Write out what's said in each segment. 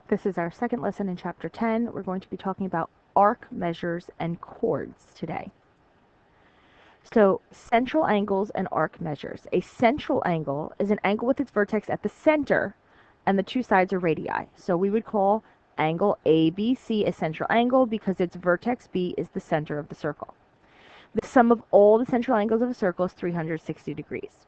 This is our second lesson in Chapter 10. We're going to be talking about arc measures and chords today. So, central angles and arc measures. A central angle is an angle with its vertex at the center and the two sides are radii. So we would call angle ABC a central angle because its vertex B is the center of the circle. The sum of all the central angles of a circle is 360 degrees.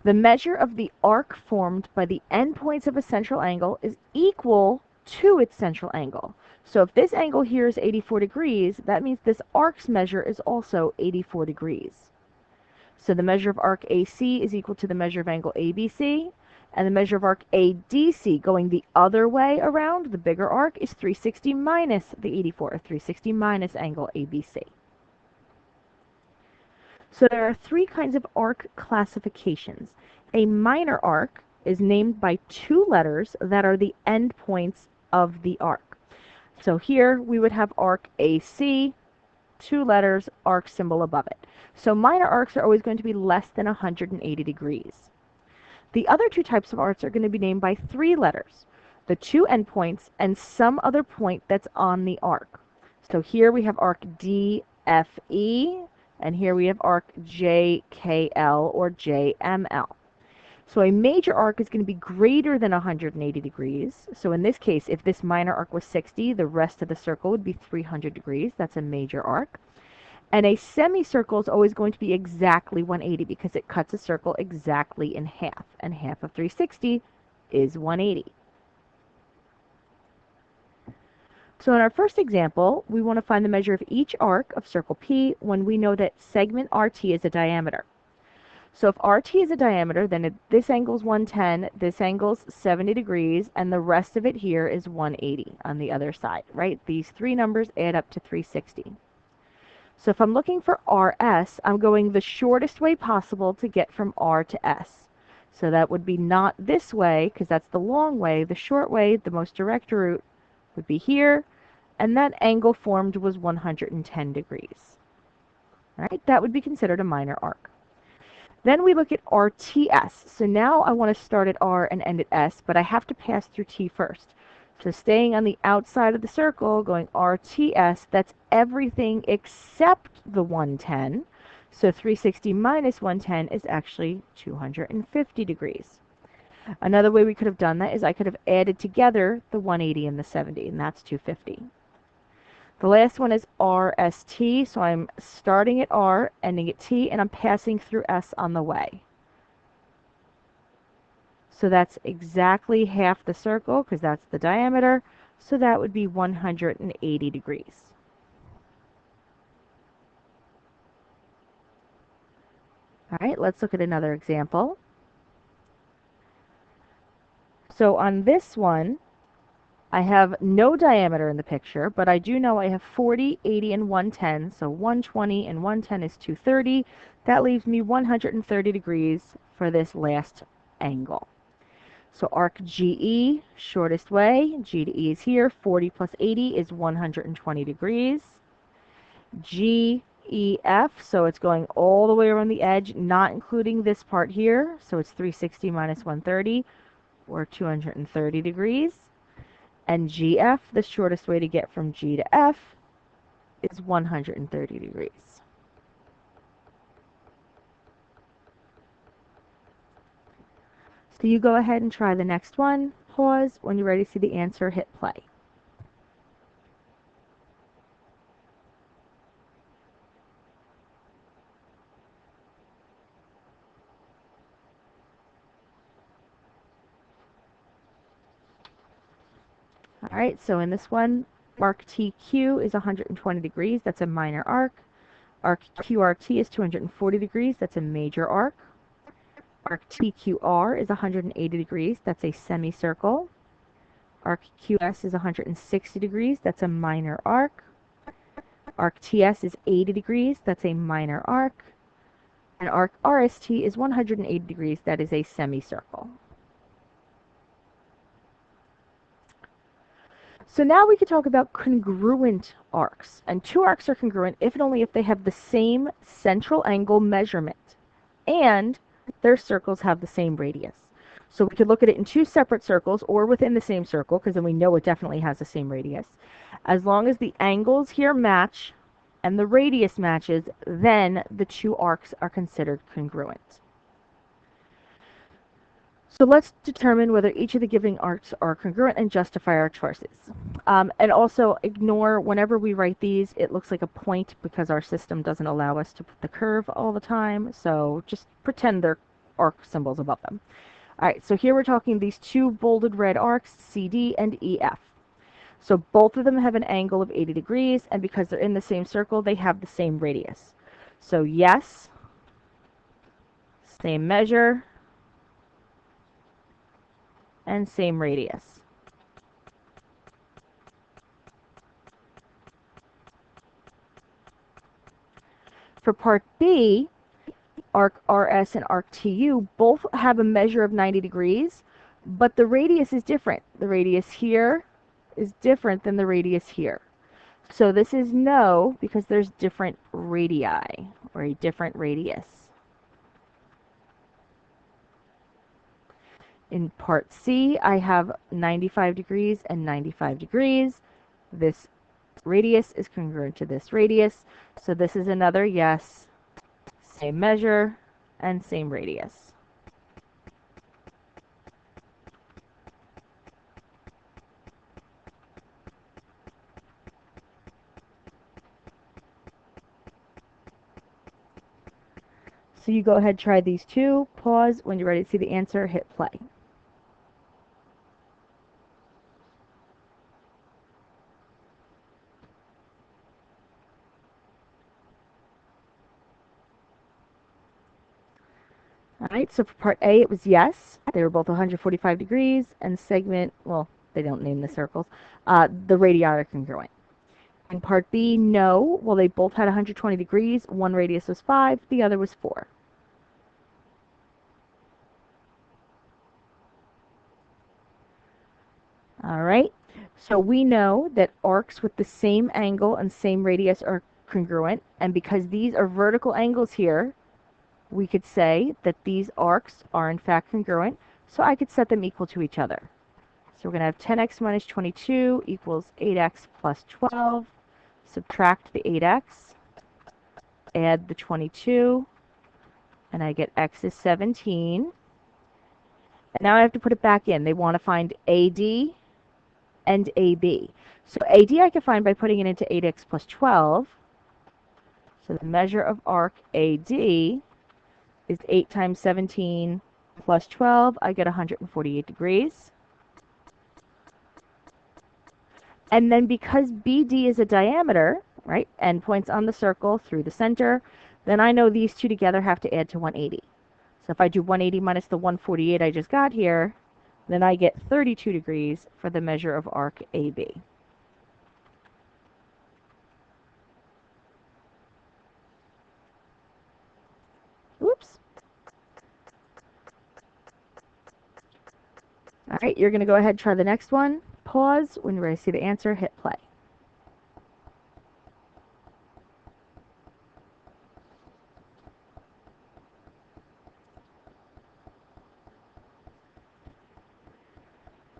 The measure of the arc formed by the endpoints of a central angle is equal to its central angle. So if this angle here is 84 degrees, that means this arc's measure is also 84 degrees. So the measure of arc AC is equal to the measure of angle ABC, and the measure of arc ADC going the other way around, the bigger arc, is 360 minus the 84, or 360 minus angle ABC. So there are three kinds of arc classifications. A minor arc is named by two letters that are the endpoints of the arc. So here we would have arc AC, two letters, arc symbol above it. So minor arcs are always going to be less than 180 degrees. The other two types of arcs are going to be named by three letters, the two endpoints and some other point that's on the arc. So here we have arc DFE, and here we have arc JKL or JML. So a major arc is going to be greater than 180 degrees. So in this case, if this minor arc was 60, the rest of the circle would be 300 degrees. That's a major arc. And a semicircle is always going to be exactly 180 because it cuts a circle exactly in half. And half of 360 is 180. So in our first example, we want to find the measure of each arc of circle P when we know that segment RT is a diameter. So if RT is a diameter, then this angle is 110, this angle is 70 degrees, and the rest of it here is 180 on the other side, right? These three numbers add up to 360. So if I'm looking for RS, I'm going the shortest way possible to get from R to S. So that would be not this way, because that's the long way. The short way, the most direct route, would be here, and that angle formed was 110 degrees. All right, that would be considered a minor arc. Then we look at RTS. So now I want to start at R and end at S, but I have to pass through T first. So staying on the outside of the circle, going RTS, that's everything except the 110. So 360 minus 110 is actually 250 degrees. Another way we could have done that is I could have added together the 180 and the 70, and that's 250. The last one is RST, so I'm starting at R, ending at T, and I'm passing through S on the way. So that's exactly half the circle, because that's the diameter, so that would be 180 degrees. All right, let's look at another example. So on this one, I have no diameter in the picture, but I do know I have 40, 80, and 110. So 120 and 110 is 230. That leaves me 130 degrees for this last angle. So arc GE, shortest way, G to E is here. 40 plus 80 is 120 degrees. GEF, so it's going all the way around the edge, not including this part here. So it's 360 minus 130, or 230 degrees. And GF, the shortest way to get from G to F, is 130 degrees. So you go ahead and try the next one, pause, when you're ready to see the answer, hit play. All right, so in this one, arc TQ is 120 degrees, that's a minor arc. Arc QRT is 240 degrees, that's a major arc. Arc TQR is 180 degrees, that's a semicircle. Arc QS is 160 degrees, that's a minor arc. Arc TS is 80 degrees, that's a minor arc. And arc RST is 180 degrees, that is a semicircle. So now we could talk about congruent arcs. And two arcs are congruent if and only if they have the same central angle measurement and their circles have the same radius. So we could look at it in two separate circles or within the same circle, because then we know it definitely has the same radius. As long as the angles here match and the radius matches, then the two arcs are considered congruent. So let's determine whether each of the given arcs are congruent and justify our choices. And also ignore whenever we write these, it looks like a point because our system doesn't allow us to put the curve all the time. So just pretend they're arc symbols above them. All right, so here we're talking these two bolded red arcs, CD and EF. So both of them have an angle of 80 degrees, and because they're in the same circle, they have the same radius. So yes, same measure, and same radius. For part B, arc RS and arc TU both have a measure of 90 degrees, but the radius is different. The radius here is different than the radius here. So this is no, because there's different radii, or a different radius. In part C, I have 95 degrees and 95 degrees. This radius is congruent to this radius. So this is another yes, same measure, and same radius. So you go ahead, try these two, pause. When you're ready to see the answer, hit play. All right, so for part A, it was yes. They were both 145 degrees, and segment, well, they don't name the circles, the radii are congruent. In part B, no. Well, they both had 120 degrees. One radius was 5, the other was 4. All right, so we know that arcs with the same angle and same radius are congruent, and because these are vertical angles here, we could say that these arcs are in fact congruent, so I could set them equal to each other. So we're going to have 10x minus 22 equals 8x plus 12. Subtract the 8x, add the 22, and I get x is 17. And now I have to put it back in. They want to find AD and AB. So AD I can find by putting it into 8x plus 12. So the measure of arc AD is 8 times 17 plus 12. I get 148 degrees. And then because BD is a diameter, right, endpoints on the circle through the center, then I know these two together have to add to 180. So if I do 180 minus the 148 I just got here, then I get 32 degrees for the measure of arc AB. Oops. All right, you're going to go ahead and try the next one. Pause. When you're ready to see the answer, hit play.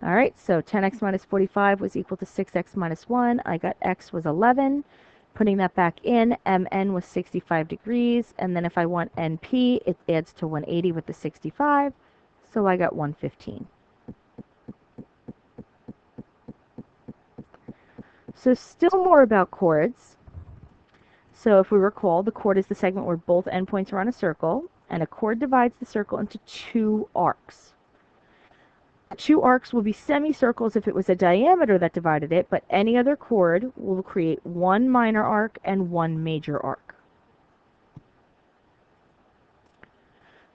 All right, so 10x minus 45 was equal to 6x minus 1. I got x was 11. Putting that back in, mn was 65 degrees. And then if I want np, it adds to 180 with the 65. So I got 115. So still more about chords. So if we recall, the chord is the segment where both endpoints are on a circle, and a chord divides the circle into two arcs. Two arcs will be semicircles if it was a diameter that divided it, but any other chord will create one minor arc and one major arc.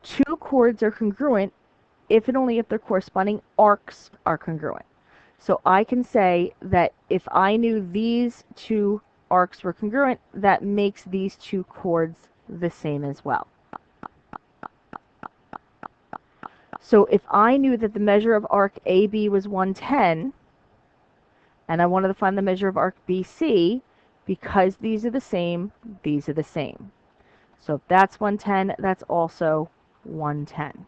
Two chords are congruent if and only if their corresponding arcs are congruent. So I can say that if I knew these two arcs were congruent, that makes these two chords the same as well. So if I knew that the measure of arc AB was 110, and I wanted to find the measure of arc BC, because these are the same, these are the same. So if that's 110, that's also 110.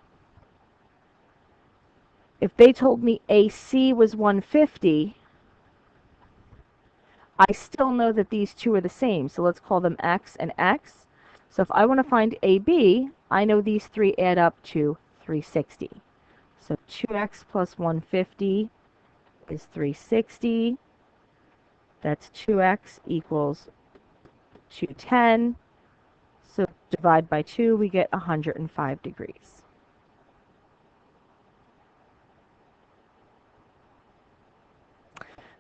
If they told me AC was 150, I still know that these two are the same, so let's call them X and X. So if I want to find AB, I know these three add up to 360. So 2X plus 150 is 360. That's 2X equals 210. So divide by 2, we get 105 degrees.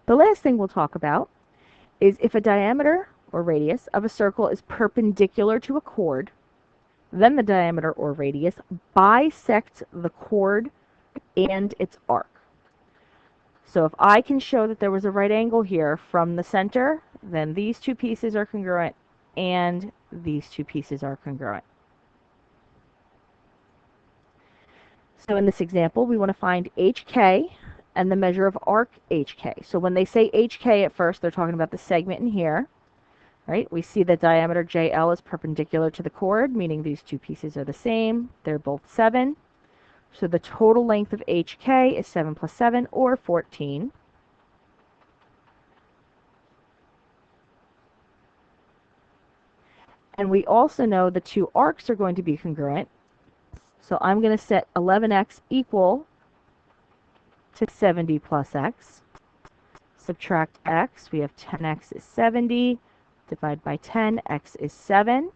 The last thing we'll talk about is if a diameter or radius of a circle is perpendicular to a chord, then the diameter or radius bisects the chord and its arc. So if I can show that there was a right angle here from the center, then these two pieces are congruent and these two pieces are congruent. So in this example, we want to find HK and the measure of arc HK. So when they say HK at first, they're talking about the segment in here. Right? We see the diameter JL is perpendicular to the chord, meaning these two pieces are the same. They're both 7. So the total length of HK is 7 plus 7, or 14. And we also know the two arcs are going to be congruent. So I'm going to set 11x equal to 70 plus x. Subtract x, we have 10x is 70. Divide by 10, x is 7.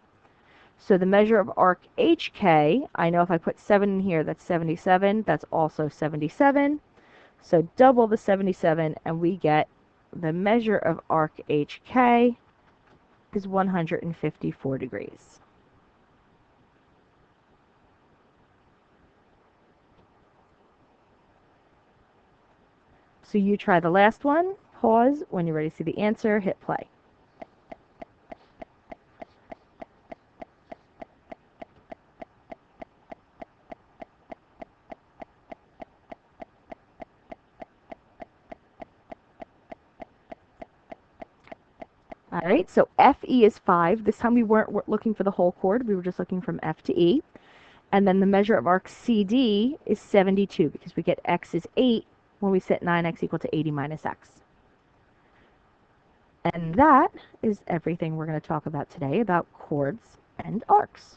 So the measure of arc HK, I know if I put 7 in here, that's 77. That's also 77. So double the 77, and we get the measure of arc HK is 154 degrees. So you try the last one, pause, when you're ready to see the answer, hit play. All right, so FE is 5. This time we weren't looking for the whole chord. We were just looking from F to E. And then the measure of arc CD is 72 because we get x is 8 when we set 9x equal to 80 minus x. And that is everything we're going to talk about today about chords and arcs.